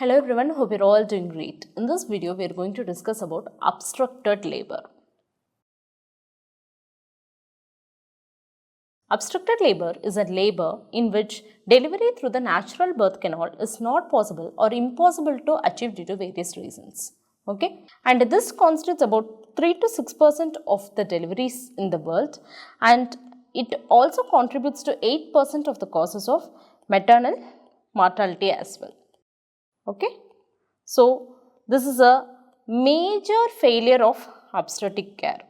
Hello everyone, hope you're all doing great. In this video, we are going to discuss about obstructed labor. Obstructed labor is a labor in which delivery through the natural birth canal is not possible or impossible to achieve due to various reasons. Okay, and this constitutes about 3 to 6% of the deliveries in the world, and it also contributes to 8% of the causes of maternal mortality as well. Okay, so this is a major failure of obstetric care,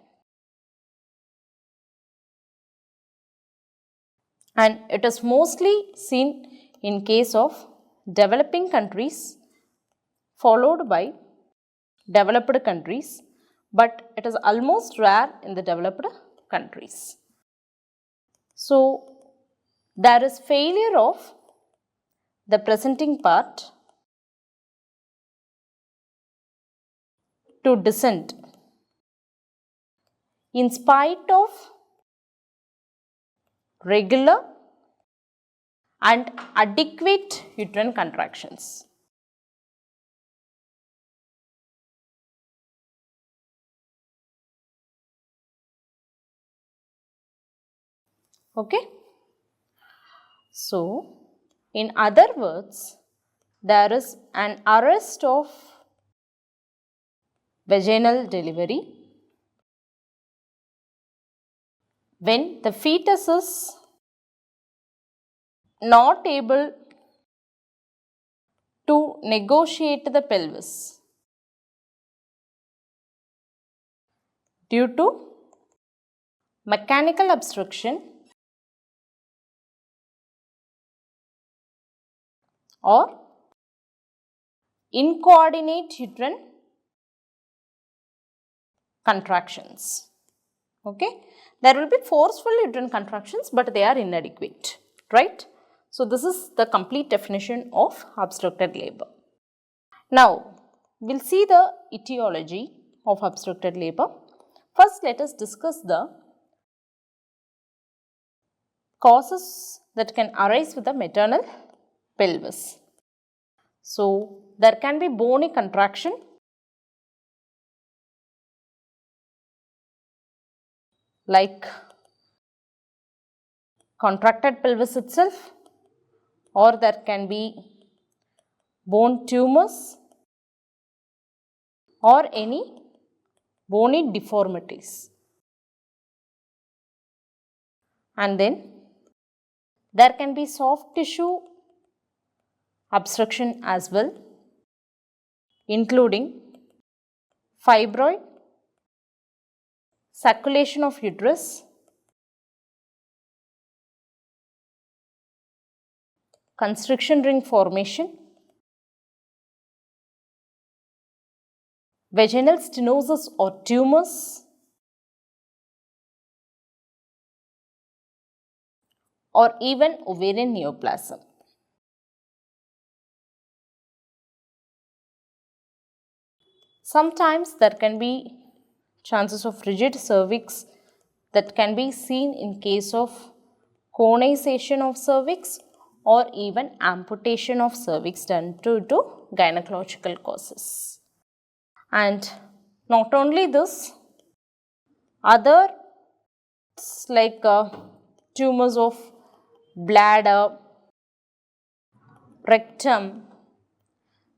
and it is mostly seen in case of developing countries followed by developed countries, but it is almost rare in the developed countries. So there is failure of the presenting part to descend in spite of regular and adequate uterine contractions. Okay. So, in other words, there is an arrest of vaginal delivery when the fetus is not able to negotiate the pelvis due to mechanical obstruction or incoordinate uterine contractions. Okay, there will be forceful uterine contractions, but they are inadequate, right? So this is the complete definition of obstructed labor. Now we will see the etiology of obstructed labor. First, let us discuss the causes that can arise with the maternal pelvis. So there can be bony contraction, like contracted pelvis itself, or there can be bone tumors or any bony deformities. And then there can be soft tissue obstruction as well, including fibroid, circulation of uterus, constriction ring formation, vaginal stenosis or tumors, or even ovarian neoplasm. Sometimes there can be chances of rigid cervix that can be seen in case of conization of cervix or even amputation of cervix done due to gynecological causes. And not only this, other like tumors of bladder, rectum,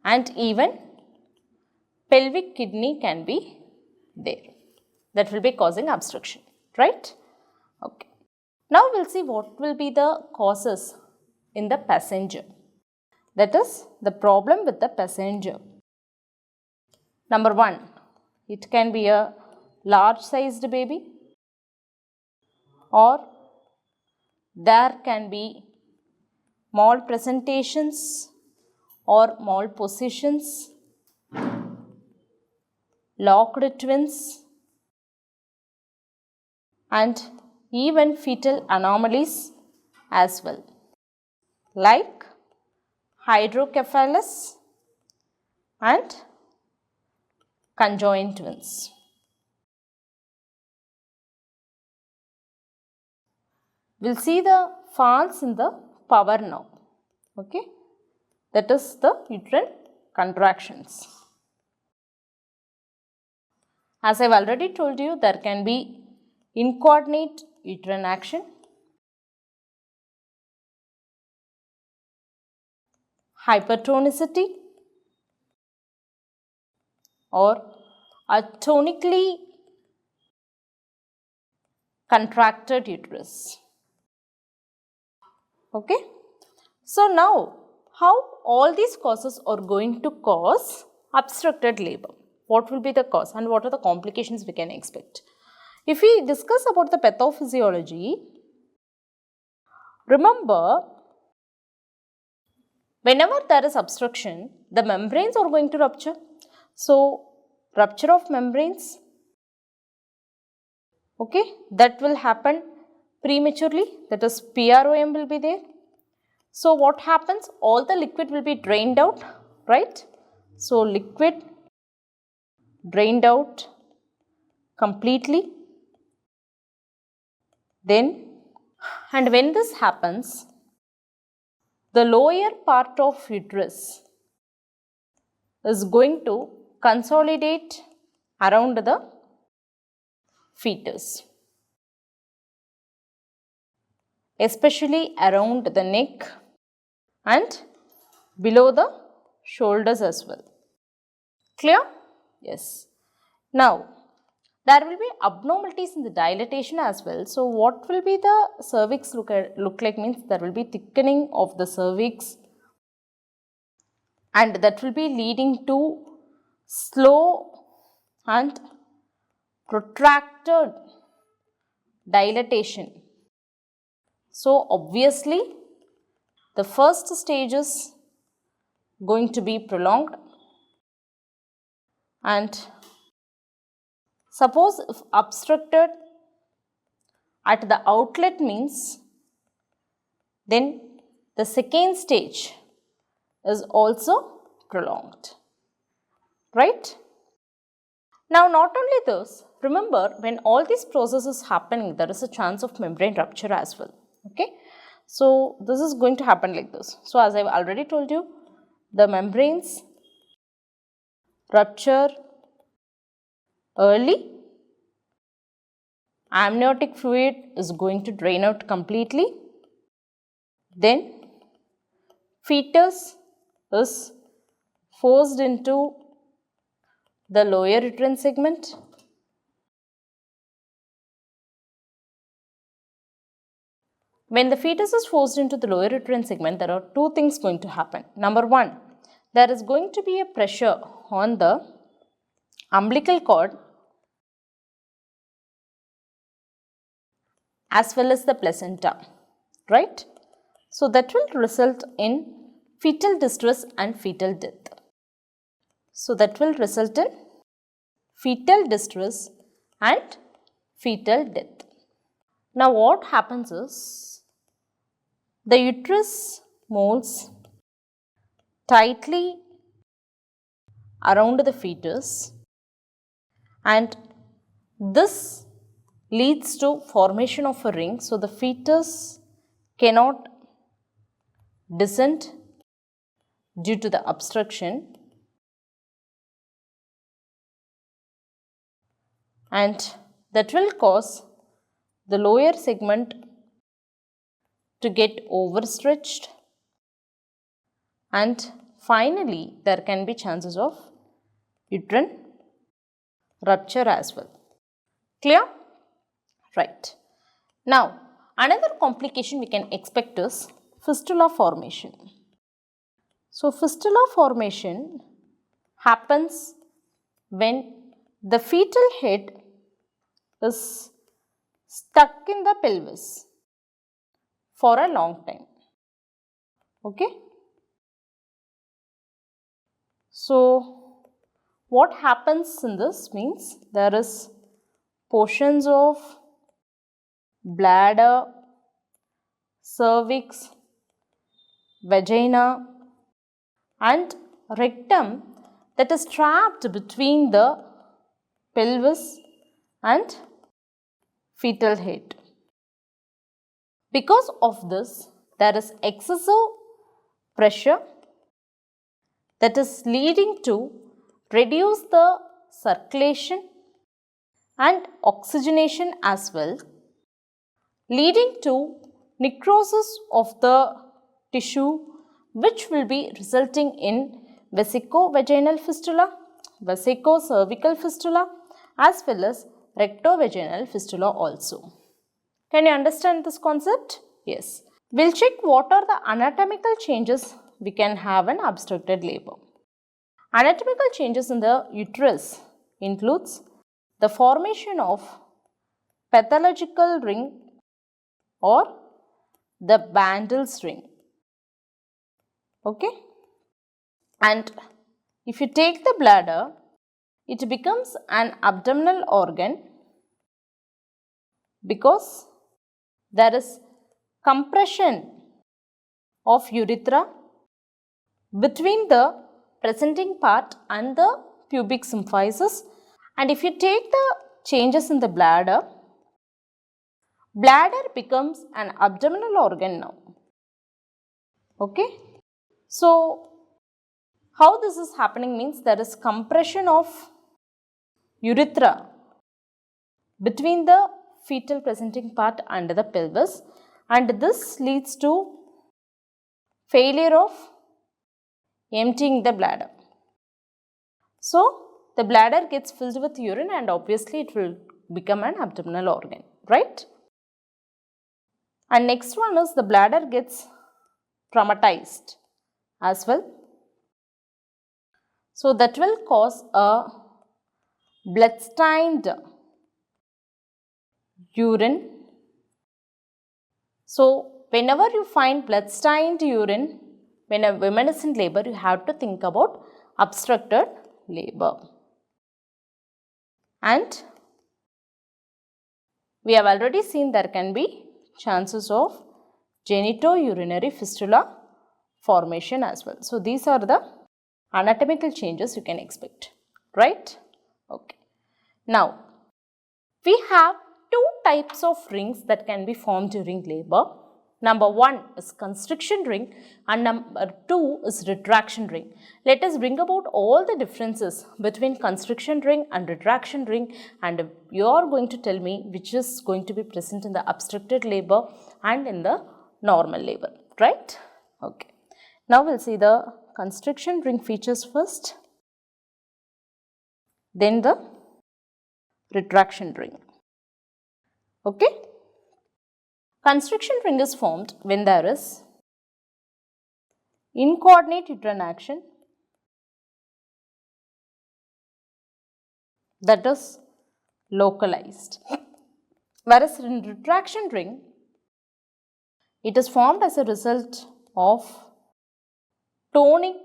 and even pelvic kidney can be there. That will be causing obstruction, right? Okay. Now we will see what will be the causes in the passenger. That is the problem with the passenger. Number 1, it can be a large sized baby, or there can be malpresentations or malpositions, locked twins, and even fetal anomalies as well, like hydrocephalus and conjoined twins. We will see the falls in the power now. Okay, that is the uterine contractions. As I've already told you, there can be incoordinate uterine action, hypertonicity, or atonically contracted uterus. Okay. So now, how all these causes are going to cause obstructed labor? What will be the cause and what are the complications we can expect? If we discuss about the pathophysiology, remember, whenever there is obstruction, the membranes are going to rupture. So, rupture of membranes, okay, that will happen prematurely, that is PROM will be there. So, what happens? All the liquid will be drained out, right? So, liquid drained out completely. Then, and when this happens, the lower part of uterus is going to consolidate around the fetus, especially around the neck and below the shoulders as well. Clear? Yes. Now, there will be abnormalities in the dilatation as well. So, what will be the cervix look like means there will be thickening of the cervix, and that will be leading to slow and protracted dilatation. So, obviously, the first stage is going to be prolonged, and suppose if obstructed at the outlet means, then the second stage is also prolonged, right? Now, not only this, remember, when all these processes happening, there is a chance of membrane rupture as well, okay? So, this is going to happen like this. So, as I have already told you, the membranes rupture early, amniotic fluid is going to drain out completely, then fetus is forced into the lower uterine segment, when the fetus is forced into the lower uterine segment, there are two things going to happen. Number one, there is going to be a pressure on the umbilical cord as well as the placenta, right? So, that will result in fetal distress and fetal death. So, that will result in fetal distress and fetal death. Now, what happens is, the uterus molds tightly around the fetus, and this leads to formation of a ring. So, the fetus cannot descend due to the obstruction, and that will cause the lower segment to get overstretched, and finally there can be chances of uterine rupture as well. Clear? Right. Now, another complication we can expect is fistula formation. So, fistula formation happens when the fetal head is stuck in the pelvis for a long time. Okay. So, what happens in this means there is portions of bladder, cervix, vagina and rectum that is trapped between the pelvis and fetal head. Because of this, there is excessive pressure that is leading to reduce the circulation and oxygenation as well, leading to necrosis of the tissue, which will be resulting in vesicovaginal fistula, vesicocervical fistula as well as rectovaginal fistula also. Can you understand this concept? Yes. We'll check what are the anatomical changes we can have in obstructed labor. Anatomical changes in the uterus includes the formation of pathological ring or the Bandel's ring. Okay? And if you take the bladder, it becomes an abdominal organ because there is compression of urethra between the presenting part and the pubic symphysis. And if you take the changes in the bladder becomes an abdominal organ now. Okay. So, how this is happening means there is compression of urethra between the fetal presenting part and the pelvis, and this leads to failure of emptying the bladder. So, the bladder gets filled with urine and obviously it will become an abdominal organ, right? And next one is the bladder gets traumatized as well. So, that will cause a blood-stained urine. So, whenever you find blood-stained urine, when a woman is in labor, you have to think about obstructed labor. And we have already seen there can be chances of genitourinary fistula formation as well. So, these are the anatomical changes you can expect, right? Okay. Now, we have two types of rings that can be formed during labor. Number one is constriction ring and number two is retraction ring. Let us bring about all the differences between constriction ring and retraction ring, and you are going to tell me which is going to be present in the obstructed labor and in the normal labor, right? Okay. Now, we will see the constriction ring features first, then the retraction ring. Okay. Constriction ring is formed when there is incoordinate uterine action, that is localized. Whereas in retraction ring, it is formed as a result of tonic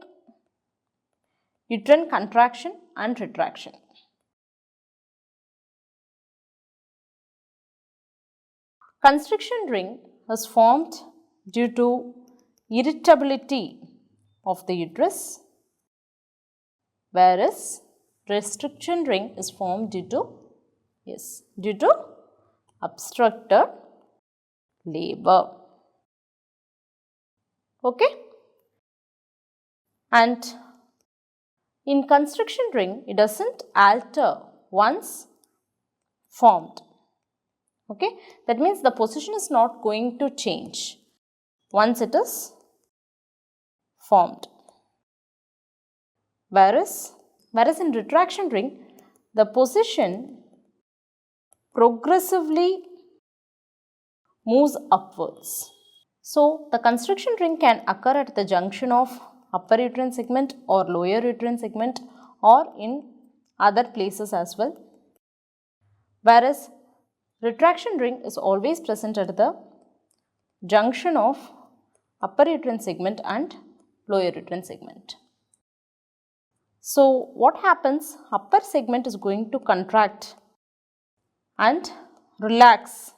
uterine contraction and retraction. Constriction ring is formed due to irritability of the uterus, whereas restriction ring is formed due to obstructed labor. Okay? And in constriction ring, it doesn't alter once formed. Okay? That means the position is not going to change once it is formed. Whereas in retraction ring, the position progressively moves upwards. So, the constriction ring can occur at the junction of upper uterine segment or lower uterine segment or in other places as well. Whereas retraction ring is always present at the junction of upper uterine segment and lower uterine segment. So, what happens? Upper segment is going to contract and relax,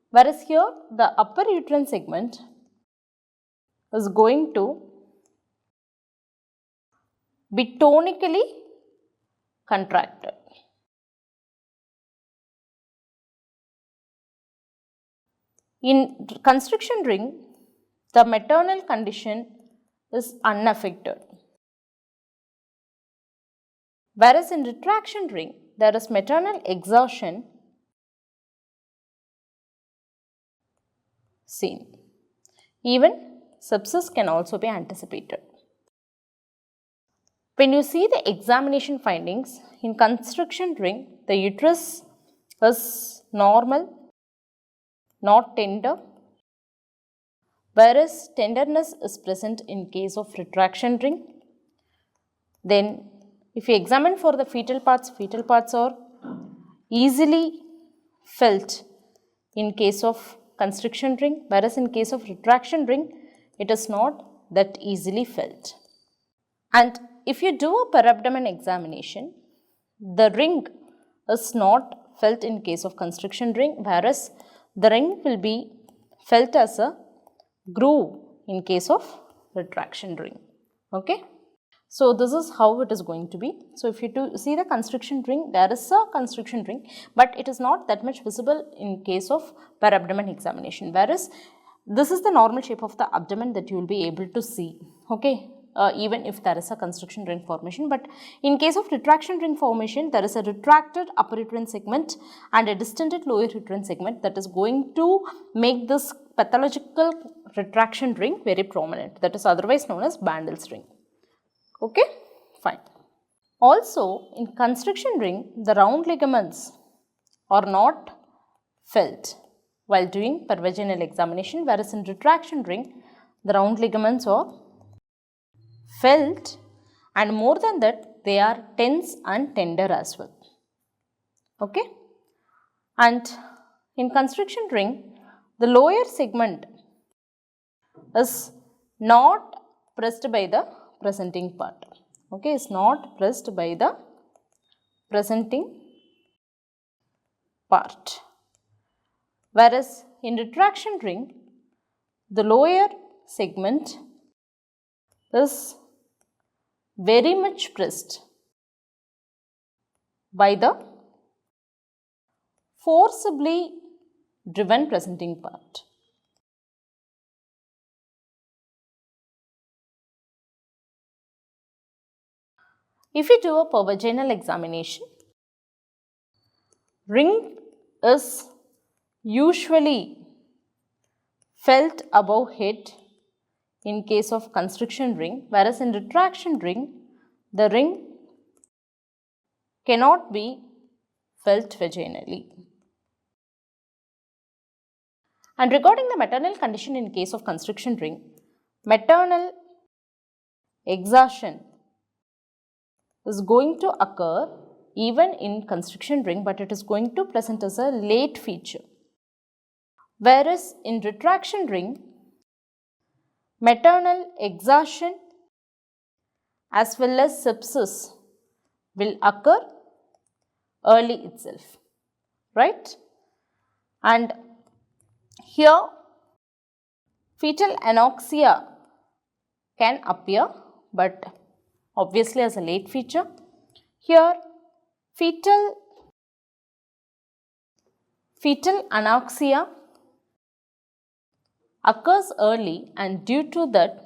whereas here the upper uterine segment is going to be tonically contracted. In constriction ring, the maternal condition is unaffected. Whereas in retraction ring, there is maternal exertion seen. Even sepsis can also be anticipated. When you see the examination findings, in constriction ring, the uterus is normal, not tender, whereas tenderness is present in case of retraction ring. Then if you examine for the fetal parts are easily felt in case of constriction ring, whereas in case of retraction ring, it is not that easily felt. And if you do a per abdomen examination, the ring is not felt in case of constriction ring, whereas the ring will be felt as a groove in case of retraction ring. Okay. So this is how it is going to be. So if you see the constriction ring, there is a constriction ring, but it is not that much visible in case of per abdomen examination, whereas this is the normal shape of the abdomen that you will be able to see. Okay. Even if there is a constriction ring formation, but in case of retraction ring formation, there is a retracted upper uterine segment and a distended lower uterine segment that is going to make this pathological retraction ring very prominent, that is otherwise known as Bandel's ring. Okay, fine. Also, in constriction ring, the round ligaments are not felt while doing pervaginal examination, whereas in retraction ring, the round ligaments are felt, and more than that, they are tense and tender as well. Okay, and in constriction ring, the lower segment is not pressed by the presenting part. Okay, is not pressed by the presenting part. Whereas in retraction ring, the lower segment is very much pressed by the forcibly driven presenting part. If you do a pervaginal examination, ring is usually felt above head in case of constriction ring, whereas in retraction ring, the ring cannot be felt vaginally. And regarding the maternal condition in case of constriction ring, maternal exertion is going to occur even in constriction ring, but it is going to present as a late feature. Whereas in retraction ring, maternal exertion as well as sepsis will occur early itself, right? And here fetal anoxia can appear, but obviously as a late feature. Here fetal anoxia occurs early, and due to that,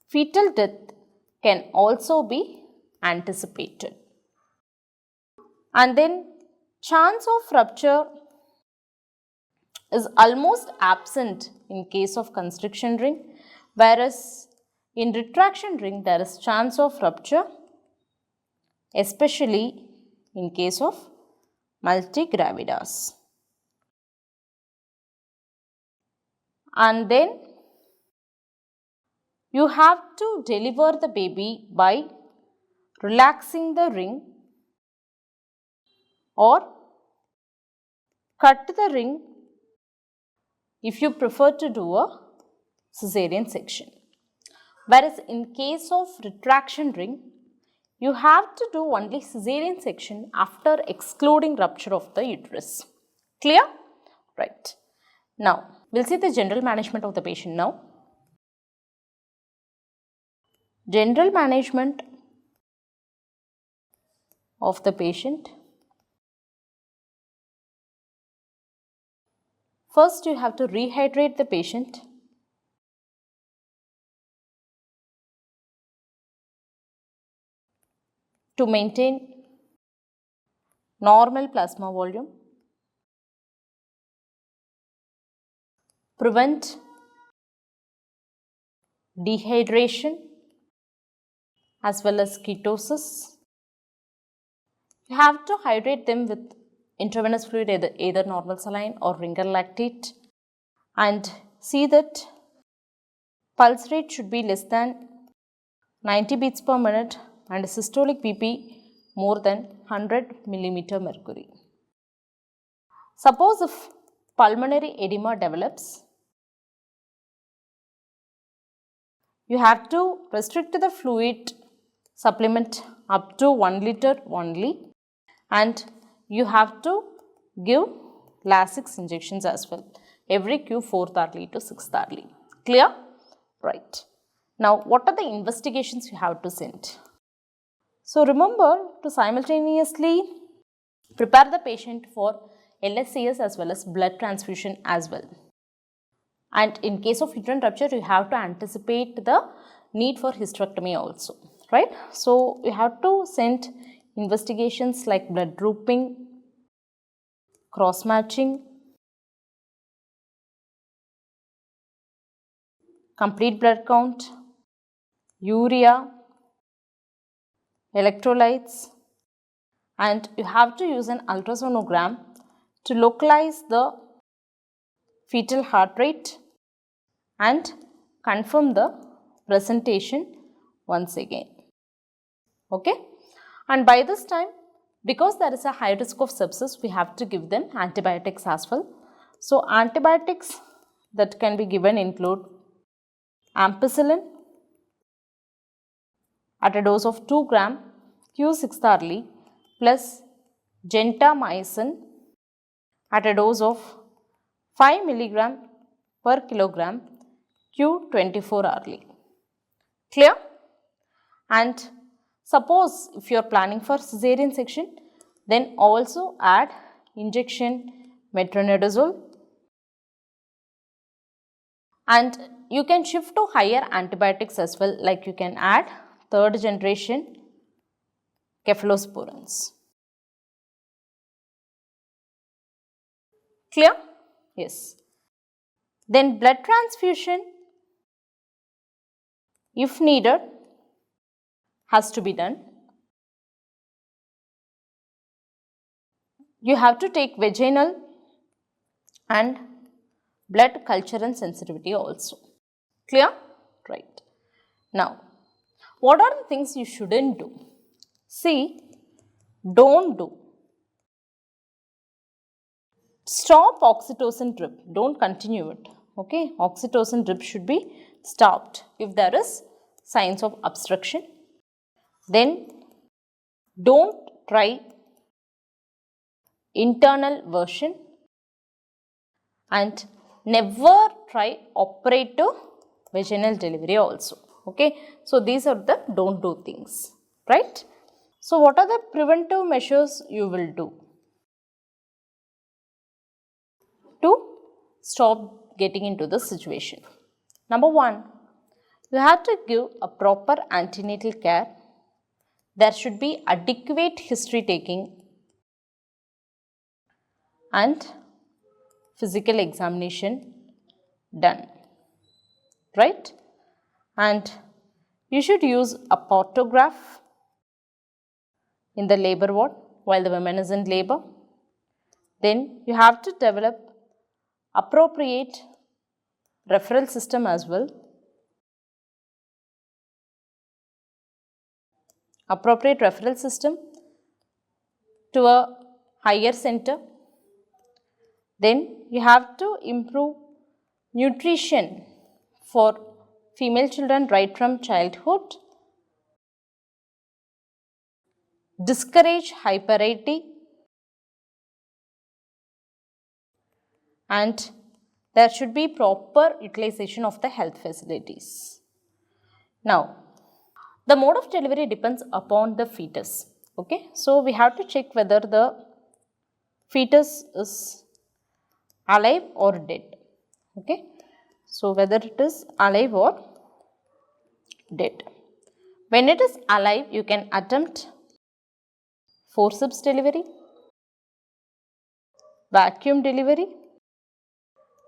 fetal death can also be anticipated. And then chance of rupture is almost absent in case of constriction ring, whereas in retraction ring there is chance of rupture, especially in case of multigravidas. And then you have to deliver the baby by relaxing the ring or cut the ring if you prefer to do a cesarean section. Whereas in case of retraction ring, you have to do only cesarean section after excluding rupture of the uterus. Clear? Right. Now, we'll see the general management of the patient now. General management of the patient. First, you have to rehydrate the patient. to maintain normal plasma volume, prevent dehydration as well as ketosis. You have to hydrate them with intravenous fluid, either normal saline or ringer lactate, and see that pulse rate should be less than 90 beats per minute and systolic BP more than 100 millimeter mercury. Suppose if pulmonary edema develops, you have to restrict the fluid supplement up to 1 liter only, and you have to give Lasix injections as well every Q 4th hourly to 6th hourly. Clear? Right. Now, what are the investigations you have to send? So, remember to simultaneously prepare the patient for LSCS as well as blood transfusion as well. And in case of uterine rupture, you have to anticipate the need for hysterectomy also, right? So, you have to send investigations like blood grouping, cross matching, complete blood count, urea, electrolytes, and you have to use an ultrasonogram to localize the fetal heart rate and confirm the presentation once again. Okay? And by this time, because there is a high risk of sepsis, we have to give them antibiotics as well. So, antibiotics that can be given include ampicillin at a dose of 2 gram Q6 hourly plus gentamicin at a dose of 5 milligram per kilogram Q24 hourly. Clear? And suppose if you are planning for cesarean section, then also add injection metronidazole, and you can shift to higher antibiotics as well, like you can add 3rd generation cephalosporins. Clear? Yes. Then blood transfusion, if needed, has to be done. You have to take vaginal and blood culture and sensitivity also. Clear? Right. Now, what are the things you shouldn't do? See, don't do. Stop oxytocin drip. Don't continue it. Okay, oxytocin drip should be stopped if there is signs of obstruction. Then don't try internal version and never try operative vaginal delivery also. Okay, so these are the don't do things, right? So what are the preventive measures you will do to stop getting into this situation? Number 1, you have to give a proper antenatal care. There should be adequate history taking and physical examination done, right? And you should use a photograph in the labor ward while the woman is in labor. Then you have to develop appropriate referral system as well. Appropriate referral system to a higher center. Then you have to improve nutrition for female children right from childhood. Discourage hyperactivity, and there should be proper utilization of the health facilities. Now, the mode of delivery depends upon the fetus. Okay, so we have to check whether the fetus is alive or dead. Okay, so whether it is alive or dead. When it is alive, you can attempt forceps delivery, vacuum delivery,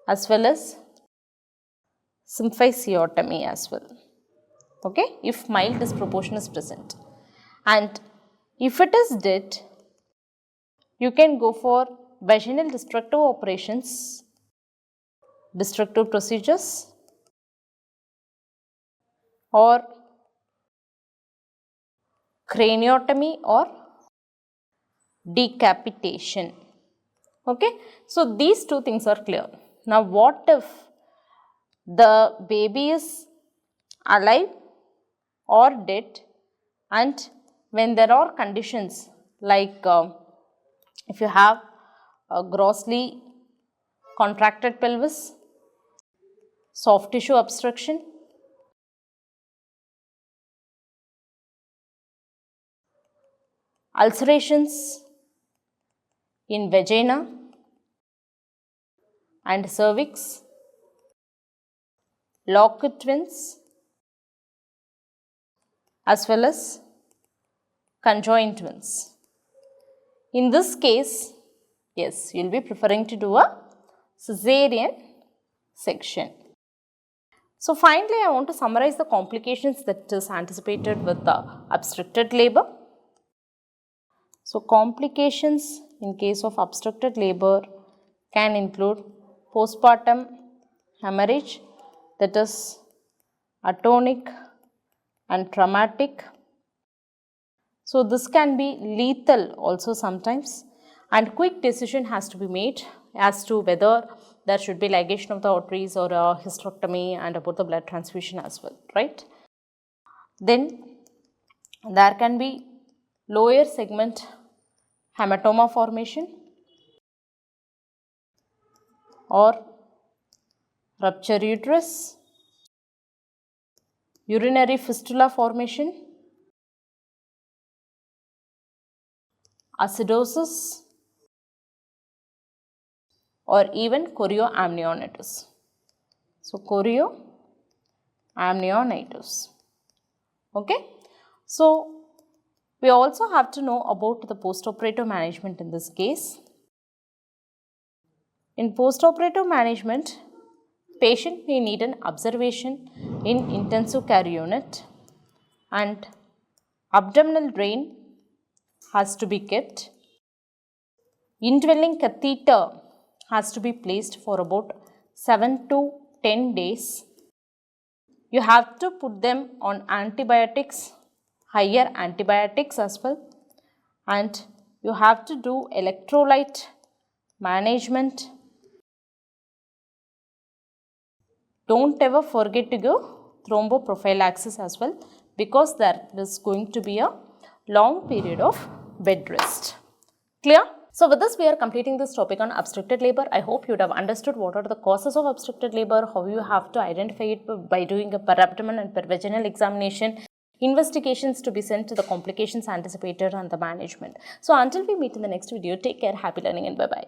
as well as symphysiotomy as well. Okay, if mild disproportion is present. And if it is dead, you can go for vaginal destructive operations, destructive procedures, or craniotomy or decapitation. Okay, so these two things are clear. Now, what if the baby is alive or dead, and when there are conditions like if you have a grossly contracted pelvis, soft tissue obstruction, ulcerations in vagina and cervix, Lockett twins, as well as conjoined twins. In this case, yes, you will be preferring to do a cesarean section. So, finally, I want to summarize the complications that is anticipated with the obstructed labor. So, complications in case of obstructed labor can include postpartum hemorrhage, that is atonic and traumatic. So, this can be lethal also sometimes, and quick decision has to be made as to whether there should be ligation of the arteries or a hysterectomy, and about the blood transfusion as well, right. Then there can be lower segment hematoma formation or rupture uterus, urinary fistula formation, acidosis, or even chorioamnionitis. So, chorioamnionitis. Okay. So, we also have to know about the postoperative management in this case. In postoperative management, patient may need an observation in intensive care unit, and abdominal drain has to be kept. Indwelling catheter has to be placed for about 7 to 10 days. You have to put them on antibiotics, higher antibiotics as well, and you have to do electrolyte management. Don't ever forget to give thromboprophylaxis as well, because there is going to be a long period of bed rest. Clear? So, with this we are completing this topic on obstructed labor. I hope you would have understood what are the causes of obstructed labor, how you have to identify it by doing a per abdomen and per vaginal examination, investigations to be sent to the complications anticipated, and the management. So, until we meet in the next video, take care, happy learning, and bye-bye.